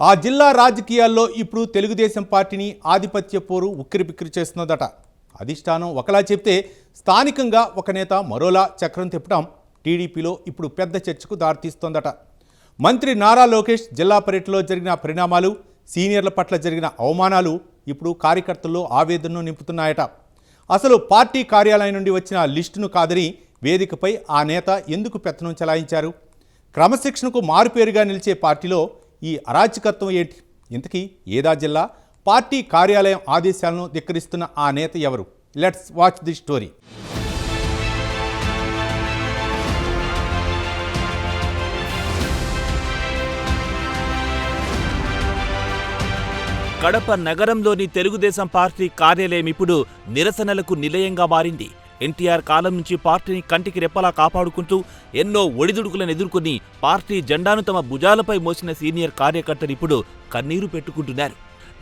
ఆ జిల్లా రాజకీయాల్లో ఇప్పుడు తెలుగుదేశం పార్టీని ఆధిపత్య పోరు ఉక్కిరిబిక్కిరి చేస్తున్నదట. అధిష్టానం ఒకలా చెప్తే స్థానికంగా ఒక నేత మరోలా చక్రం తిప్పడం టీడీపీలో ఇప్పుడు పెద్ద చర్చకు దారితీస్తోందట. మంత్రి నారా లోకేష్ జిల్లా పర్యటనలో జరిగిన పరిణామాలు, సీనియర్ల పట్ల జరిగిన అవమానాలు ఇప్పుడు కార్యకర్తల్లో ఆవేదనను నింపుతున్నాయట. అసలు పార్టీ కార్యాలయం నుండి వచ్చిన లిస్టును కాదని వేదికపై ఆ నేత ఎందుకు పెత్తనం చెలాయించారు? క్రమశిక్షణకు మారుపేరుగా నిలిచే పార్టీలో ఈ అరాచకత్వం ఏంటి? ఇంతకీ ఏదా జిల్లా పార్టీ కార్యాలయం ఆదేశాలను ధిక్కరిస్తున్న ఆ నేత ఎవరు? Let's watch the story. Kadapa నగరంలోని తెలుగుదేశం పార్టీ కార్యాలయం ఇప్పుడు నిరసనలకు నిలయంగా మారింది. ఎన్టీఆర్ కాలం నుంచి పార్టీని కంటికి రెప్పలా కాపాడుకుంటూ ఎన్నో ఒడిదుడుకులను ఎదుర్కొని పార్టీ జెండాను తమ భుజాలపై మోసిన సీనియర్ కార్యకర్తలు ఇప్పుడు కన్నీరు పెట్టుకుంటున్నారు.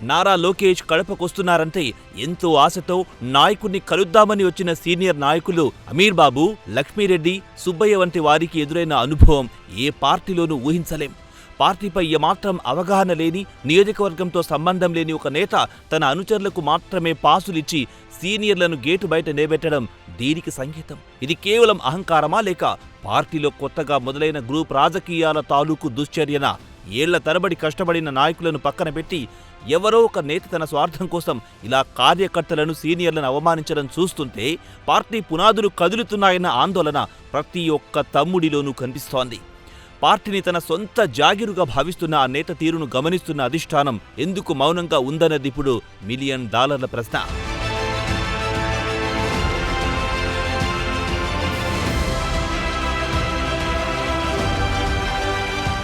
నారా లోకేష్ కడపకొస్తున్నారంటే ఎంతో ఆశతో నాయకుడిని కలుద్దామని వచ్చిన సీనియర్ నాయకులు అమీర్ బాబు, లక్ష్మీరెడ్డి, సుబ్బయ్య వంటి వారికి ఎదురైన అనుభవం ఏ పార్టీలోనూ ఊహించలేం. పార్టీపై ఏమాత్రం అవగాహన లేని, నియోజకవర్గంతో సంబంధం లేని ఒక నేత తన అనుచరులకు మాత్రమే పాసులిచ్చి సీనియర్లను గేటు బయట నిలబెట్టడం దీనికి సంకేతం. ఇది కేవలం అహంకారమా, లేక పార్టీలో కొత్తగా మొదలైన గ్రూప్ రాజకీయాల తాలూకు దుశ్చర్యనా? ఏళ్ల తరబడి కష్టపడిన నాయకులను పక్కన పెట్టి ఎవరో ఒక నేత తన స్వార్థం కోసం ఇలా కార్యకర్తలను, సీనియర్లను అవమానించడం చూస్తుంటే పార్టీ పునాదులు కదులుతున్నాయన్న ఆందోళన ప్రతి ఒక్క తమ్ముడిలోనూ కనిపిస్తోంది. పార్టీని తన సొంత జాగిరుగా భావిస్తున్న ఆ నేత తీరును గమనిస్తున్న అధిష్టానం ఎందుకు మౌనంగా ఉందన్నది ఇప్పుడు $1 మిలియన్ ప్రశ్న.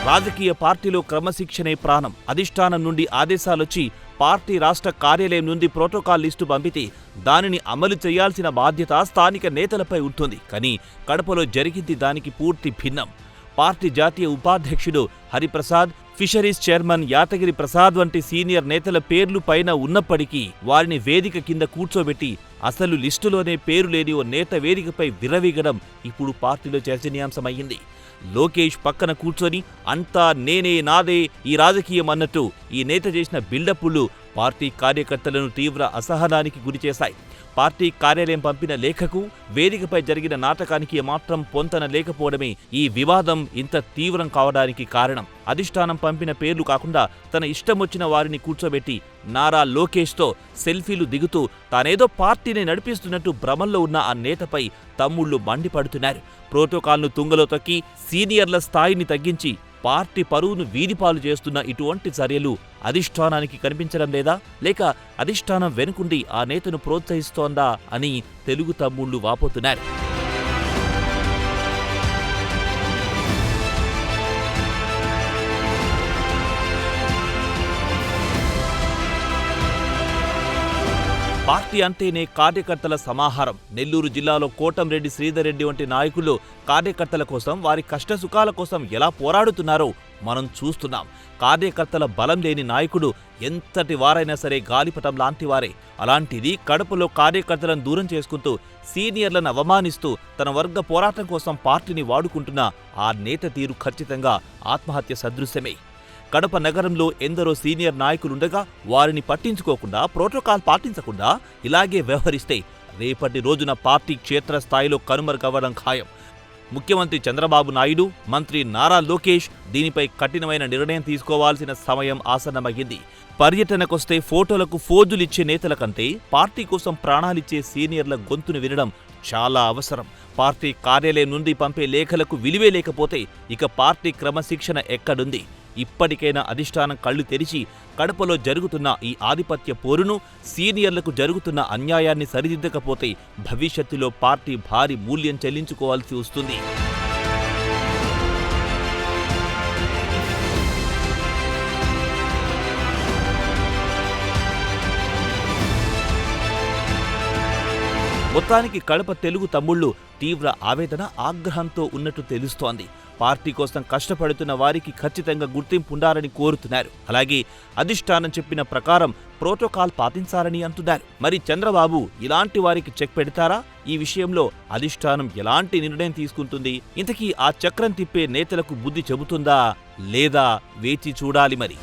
రాజకీయ పార్టీలో క్రమశిక్షణే ప్రాణం. అధిష్టానం నుండి ఆదేశాలొచ్చి పార్టీ రాష్ట్ర కార్యాలయం నుండి ప్రోటోకాల్ లిస్టు పంపితే దానిని అమలు చేయాల్సిన బాధ్యత స్థానిక నేతలపై ఉంటుంది. కానీ కడపలో జరిగింది దానికి పూర్తి భిన్నం. పార్టీ జాతీయ ఉపాధ్యక్షుడు హరిప్రసాద్, ఫిషరీస్ చైర్మన్ యాతగిరి ప్రసాద్ వంటి సీనియర్ నేతల పేర్లు పైన ఉన్నప్పటికీ వారిని వేదిక కింద కూర్చోబెట్టి అసలు లిస్టులోనే పేరు లేని ఓ నేత వేదికపై విర్రవీగడం ఇప్పుడు పార్టీలో చర్చనీయాంశమయ్యింది. లోకేష్ పక్కన కూర్చొని అంతా నేనే, నాదే ఈ రాజకీయం అన్నట్టు ఈ నేత చేసిన బిల్డప్పులు పార్టీ కార్యకర్తలను తీవ్ర అసహనానికి గురిచేశాయి. పార్టీ కార్యాలయం పంపిన లేఖకు, వేదికపై జరిగిన నాటకానికి ఏమాత్రం పొంతన లేకపోవడమే ఈ వివాదం ఇంత తీవ్రం కావడానికి కారణం. అధిష్టానం పంపిన పేర్లు కాకుండా తన ఇష్టమొచ్చిన వారిని కూర్చోబెట్టి నారా లోకేష్తో సెల్ఫీలు దిగుతూ తానేదో పార్టీని నడిపిస్తున్నట్టు భ్రమంలో ఉన్న ఆ నేతపై తమ్ముళ్లు మండిపడుతున్నారు. ప్రోటోకాల్ను తుంగలో తొక్కి సీనియర్ల స్థాయిని తగ్గించి పార్టీ పరువును వీధిపాలు చేస్తున్న ఇటువంటి చర్యలు అధిష్టానానికి కనిపించడం లేదా, లేక అధిష్టానం వెనుకుండి ఆ నేతను ప్రోత్సహిస్తోందా అని తెలుగు తమ్ముళ్లు వాపోతున్నారు. పార్టీ అంటేనే కార్యకర్తల సమాహారం. నెల్లూరు జిల్లాలో కోటంరెడ్డి శ్రీధర్ రెడ్డి వంటి నాయకులు కార్యకర్తల కోసం, వారి కష్టసుఖాల కోసం ఎలా పోరాడుతున్నారో మనం చూస్తున్నాం. కార్యకర్తల బలం లేని నాయకుడు ఎంతటి వారైనా సరే గాలిపటం లాంటివారే. అలాంటిది కడపలో కార్యకర్తలను దూరం చేసుకుంటూ, సీనియర్లను అవమానిస్తూ తన వర్గ పోరాటం కోసం పార్టీని వాడుకుంటున్న ఆ నేత తీరు ఖచ్చితంగా ఆత్మహత్య సదృశ్యమే. కడప నగరంలో ఎందరో సీనియర్ నాయకులుండగా వారిని పట్టించుకోకుండా, ప్రోటోకాల్ పాటించకుండా ఇలాగే వ్యవహరిస్తే రేపటి రోజున పార్టీ క్షేత్రస్థాయిలో కనుమరుగవ్వడం ఖాయం. ముఖ్యమంత్రి చంద్రబాబు నాయుడు, మంత్రి నారా లోకేష్ దీనిపై కఠినమైన నిర్ణయం తీసుకోవాల్సిన సమయం ఆసన్నమయ్యింది. పర్యటనకొస్తే ఫోటోలకు ఫోజులిచ్చే నేతల కంటే పార్టీ కోసం ప్రాణాలిచ్చే సీనియర్ల గొంతును వినడం చాలా అవసరం. పార్టీ కార్యాలయం నుండి పంపే లేఖలకు విలువే లేకపోతే ఇక పార్టీ క్రమశిక్షణ ఎక్కడుంది? ఇప్పటికైనా అధిష్టానం కళ్లు తెరిచి కడపలో జరుగుతున్న ఈ ఆధిపత్య పోరును, సీనియర్లకు జరుగుతున్న అన్యాయాన్ని సరిదిద్దకపోతే భవిష్యత్తులో పార్టీ భారీ మూల్యం చెల్లించుకోవాల్సి వస్తుంది. మొత్తానికి కడప తెలుగు తమ్ముళ్లు తీవ్ర ఆవేదన, ఆగ్రహంతో ఉన్నట్టు తెలుస్తోంది. పార్టీ కోసం కష్టపడుతున్న వారికి ఖచ్చితంగా గుర్తింపు ఉండాలని కోరుతున్నారు. అలాగే అధిష్టానం చెప్పిన ప్రకారం ప్రోటోకాల్ పాటించాలని అంటున్నారు. మరి చంద్రబాబు ఇలాంటి వారికి చెక్ పెడతారా? ఈ విషయంలో అధిష్టానం ఎలాంటి నిర్ణయం తీసుకుంటుంది? ఇంతకీ ఆ చక్రం తిప్పే నేతలకు బుద్ధి చెబుతుందా లేదా? వేచి చూడాలి మరి.